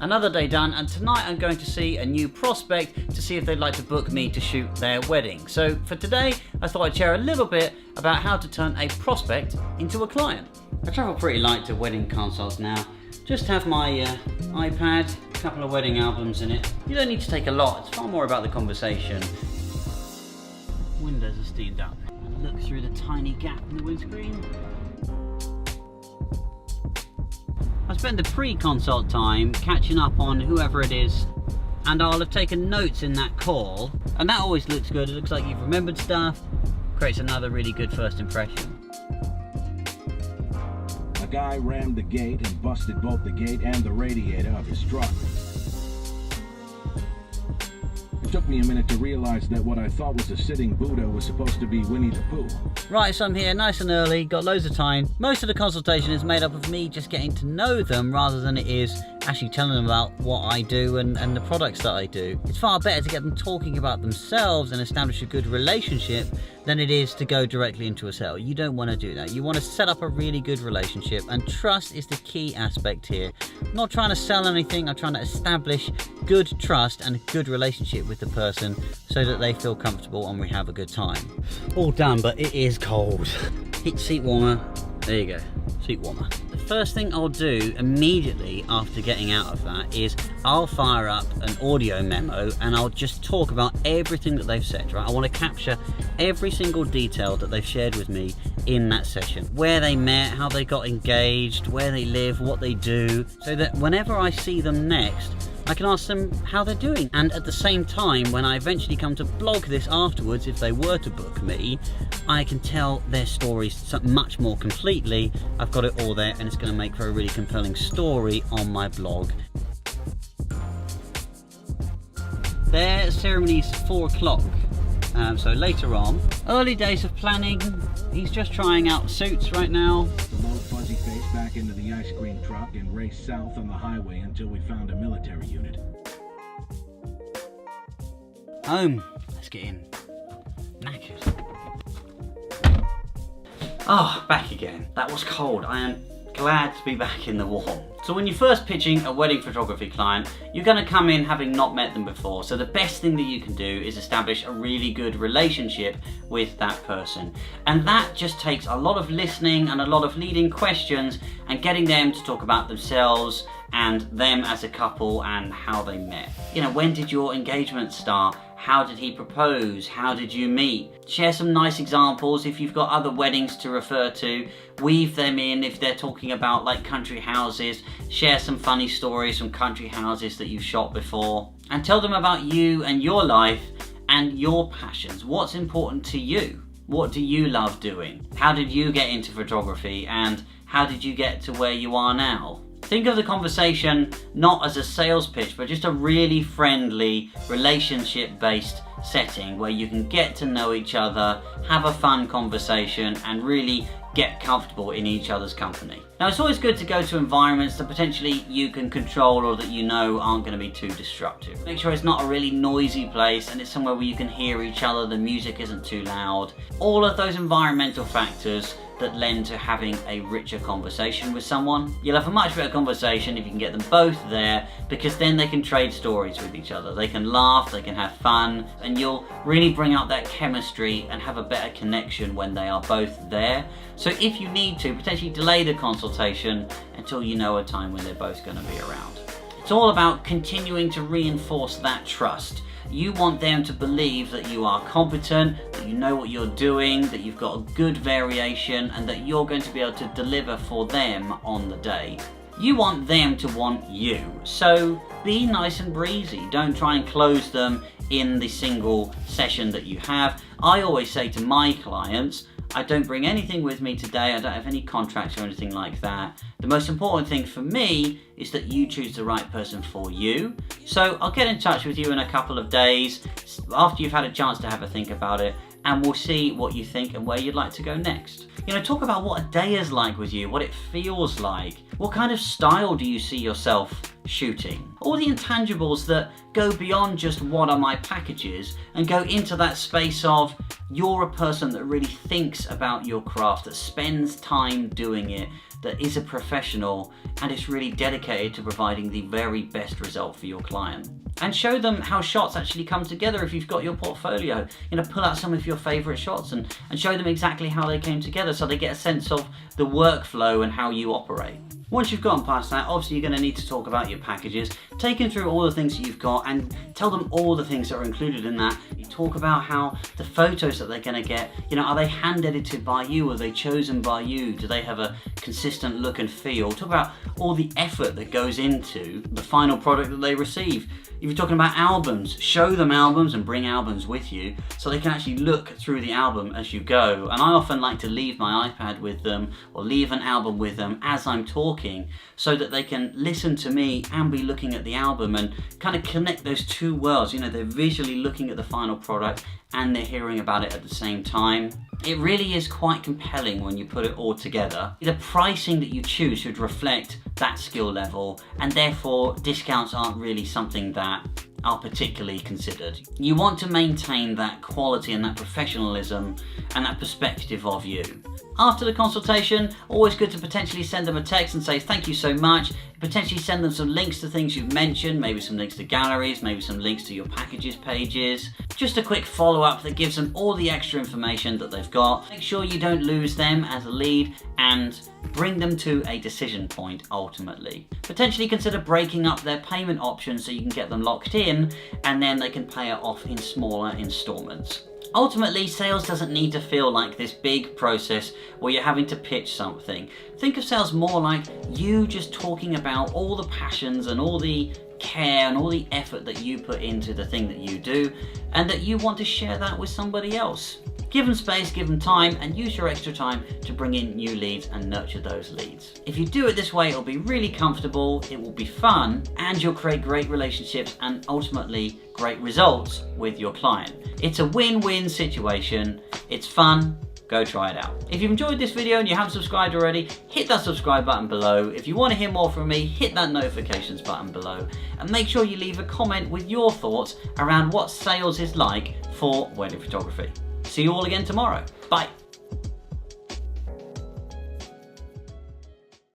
Another day done, and tonight I'm going to see a new prospect to see if they'd like to book me to shoot their wedding. So for today, I thought I'd share a little bit about how to turn a prospect into a client. I travel pretty light to wedding consults now. Just have my iPad, a couple of wedding albums in it. You don't need to take a lot, it's far more about the conversation. Windows are steamed up. And look through the tiny gap in the windscreen. I spend the pre-consult time catching up on whoever it is, and I'll have taken notes in that call, and that always looks good. It looks like you've remembered stuff, creates another really good first impression. A guy rammed the gate and busted both the gate and the radiator of his truck. It took me a minute to realize that what I thought was a sitting Buddha was supposed to be Winnie the Pooh. Right, so I'm here nice and early, got loads of time. Most of the consultation is made up of me just getting to know them rather than it is actually telling them about what I do and the products that I do. It's far better to get them talking about themselves and establish a good relationship than it is to go directly into a sale. You don't want to do that. You want to set up a really good relationship, and trust is the key aspect here. I'm not trying to sell anything, I'm trying to establish good trust and a good relationship with the person so that they feel comfortable and we have a good time. All done, but it is cold. Hit seat warmer. There you go, seat warmer. The first thing I'll do immediately after getting out of that is I'll fire up an audio memo and I'll just talk about everything that they've said, right? I want to capture every single detail that they've shared with me in that session. Where they met, how they got engaged, where they live, what they do, so that whenever I see them next, I can ask them how they're doing. And at the same time, when I eventually come to blog this afterwards, if they were to book me, I can tell their stories much more completely. I've got it all there, and it's going to make for a really compelling story on my blog. Their ceremony's 4 o'clock, so later on. Early days of planning. He's just trying out suits right now. The load Fuzzy Face back into the ice cream truck and raced south on the highway until we found a military unit. Home. Let's get in. Knackered. Ah, back again. That was cold. I am glad to be back in the warm. So when you're first pitching a wedding photography client, you're going to come in having not met them before. So the best thing that you can do is establish a really good relationship with that person. And that just takes a lot of listening and a lot of leading questions and getting them to talk about themselves and them as a couple and how they met. You know, when did your engagement start? How did he propose? How did you meet? Share some nice examples if you've got other weddings to refer to. Weave them in if they're talking about like country houses. Share some funny stories from country houses that you've shot before. And tell them about you and your life and your passions. What's important to you? What do you love doing? How did you get into photography and how did you get to where you are now? Think of the conversation not as a sales pitch, but just a really friendly, relationship-based setting where you can get to know each other, have a fun conversation, and really get comfortable in each other's company. Now, it's always good to go to environments that potentially you can control or that you know aren't going to be too destructive. Make sure it's not a really noisy place and it's somewhere where you can hear each other, the music isn't too loud. All of those environmental factors that lend to having a richer conversation with someone. You'll have a much better conversation if you can get them both there, because then they can trade stories with each other. They can laugh, they can have fun, and you'll really bring out that chemistry and have a better connection when they are both there. So if you need to, potentially delay the consultation until you know a time when they're both going to be around. It's all about continuing to reinforce that trust. You want them to believe that you are competent, that you know what you're doing, that you've got a good variation, and that you're going to be able to deliver for them on the day. You want them to want you, so be nice and breezy. Don't try and close them in the single session that you have. I always say to my clients, I don't bring anything with me today, I don't have any contracts or anything like that. The most important thing for me is that you choose the right person for you. So I'll get in touch with you in a couple of days after you've had a chance to have a think about it, and we'll see what you think and where you'd like to go next. You know, talk about what a day is like with you, what it feels like. What kind of style do you see yourself shooting? All the intangibles that go beyond just what are my packages and go into that space of you're a person that really thinks about your craft, that spends time doing it, that is a professional and is really dedicated to providing the very best result for your client. And show them how shots actually come together if you've got your portfolio. Pull out some of your favorite shots and show them exactly how they came together so they get a sense of the workflow and how you operate. Once you've gotten past that, obviously you're going to need to talk about your packages, take them through all the things that you've got and tell them all the things that are included in that. You talk about how the photos that they're going to get, are they hand edited by you? Are they chosen by you? Do they have a consistent look and feel? Talk about all the effort that goes into the final product that they receive. If you're talking about albums, show them albums and bring albums with you so they can actually look through the album as you go. And I often like to leave my iPad with them or leave an album with them as I'm talking so that they can listen to me and be looking at the album and kind of connect those two worlds. They're visually looking at the final product and they're hearing about it at the same time. It really is quite compelling when you put it all together. The pricing that you choose should reflect that skill level, and therefore discounts aren't really something that are particularly considered. You want to maintain that quality and that professionalism and that perspective of you. After the consultation, always good to potentially send them a text and say thank you so much. Potentially send them some links to things you've mentioned, maybe some links to galleries, maybe some links to your packages pages. Just a quick follow-up that gives them all the extra information that they've got. Make sure you don't lose them as a lead and bring them to a decision point ultimately. Potentially consider breaking up their payment options so you can get them locked in and then they can pay it off in smaller installments. Ultimately, sales doesn't need to feel like this big process where you're having to pitch something. Think of sales more like you just talking about all the passions and all the care and all the effort that you put into the thing that you do and that you want to share that with somebody else. Give them space, give them time, and use your extra time to bring in new leads and nurture those leads. If you do it this way, it'll be really comfortable, it will be fun, and you'll create great relationships and ultimately great results with your client. It's a win-win situation, it's fun, go try it out. If you've enjoyed this video and you haven't subscribed already, hit that subscribe button below. If you want to hear more from me, hit that notifications button below. And make sure you leave a comment with your thoughts around what sales is like for wedding photography. See you all again tomorrow. Bye.